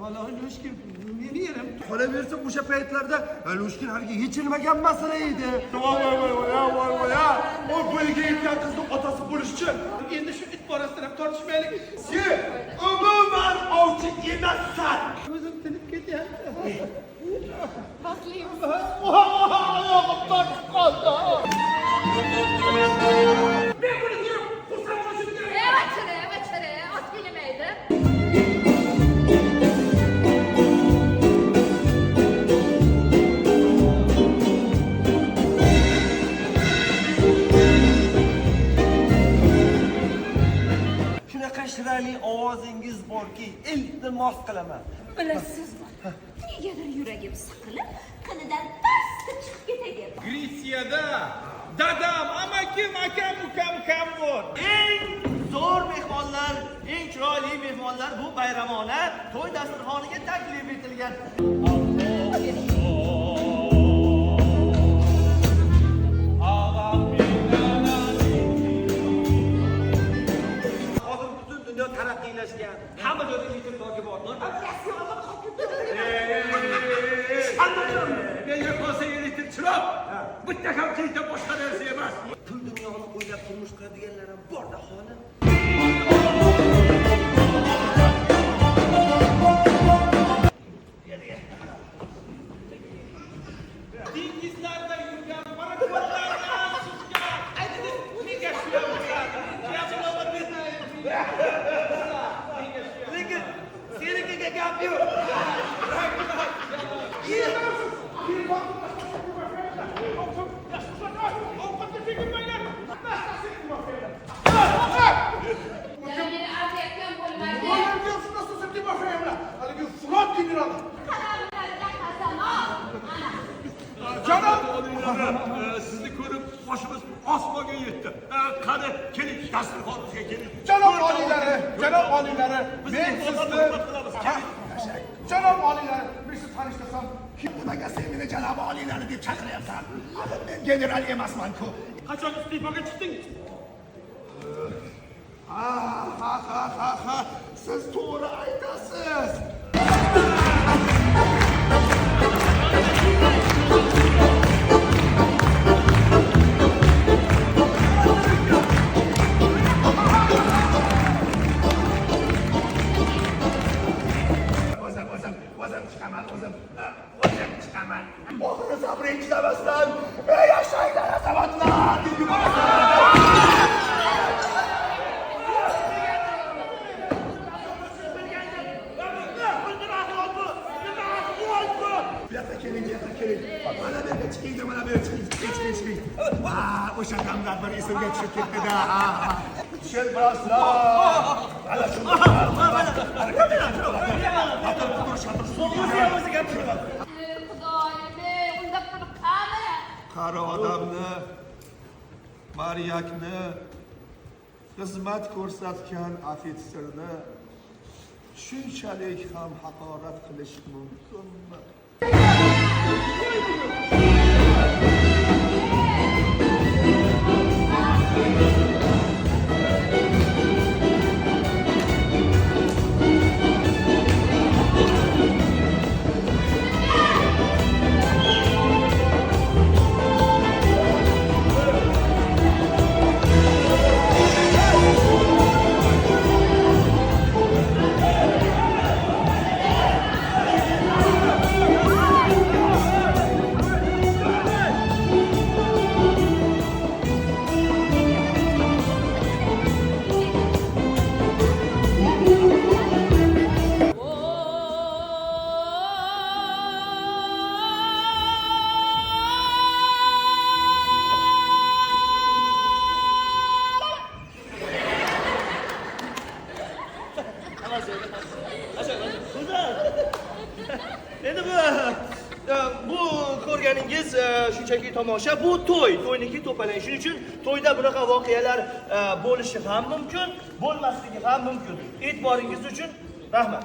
Vallahi Lushkin, meni yerim. Qolaversa o'sha paytlarda Lushkin haligi yechilmagan masala edi. Voy. O bo'yiga yetgan qizning otasi bo'lishi. Endi shu it borasida ham tortishmaylik. Sen umuman ovchi emassan. O'zim tinib ketyapti. Haqliymiz. Oyog'im tortib qoldi. Men buni ko'rib, xursand bo'lishim kerak. Vachara, ot bilmaydi. Shunaqa shirali ovozingiz borki, iltimos qilaman. Bilasizmi? Negadir yuragim siqilib, qinidan pastga chiqib ketadi. Gretsiyada dadam, amakim, akam, ukam kam bor. Eng zo'r mehmonlar, eng chiroyli mehmonlar bu bayramona to'y dasturxoniga taklif etilgan. Hozir butun dunyo taraqqiylashgan. Hamma joyda yetimlarga bor. Menga qolsa elektr chiroq. Bitta ham kelsa boshqa narsa emas. Pul dunyoni o'ylab turmush qiladiganlar ham bor-da xonim. Dengizlarda yurgan paraxodlardan chiqqan. Aytdi, nega Lekin senikiga gap yo'q. Meni aziyatdan bo'lmaydi. Haligi Furot generali. Qaramlardan qasamol. Janob sizni ko'rib boshimiz osmonga yetdi. Qani keling dasturxonimizga keling. Janob oliylari, men sizni Janob oliylari, men sizni tanishtirsam, nimaga sen meni janob oliylari deb chaqiryapsan? Men general emasman-ku. Qachon iste'foga chiqdingiz? Ha, siz to'g'ri aytasiz. O'zim chiqaman. Oxiri sabring chidamasdan, yashanglar azamatlar deb keling. Mana bu yerga chiqing, mana bu yerga chiqing. O'sha damlar bir esimga tushib ketdi-da. Shelbraslar. Ana shu. Xudoyim, unda pul qani? Qari odamni, maryakni, xizmat ko'rsatgan ofitserni shunchalik ham haqorat qilish mumkinmi? Endi bu ko'rganingiz shunchaki tomosha, bu to'yniki to'palang. Shuning uchun to'yda bunaqa voqealar bo'lishi ham mumkin, bo'lmasligi ham mumkin. E'tiboringiz uchun rahmat.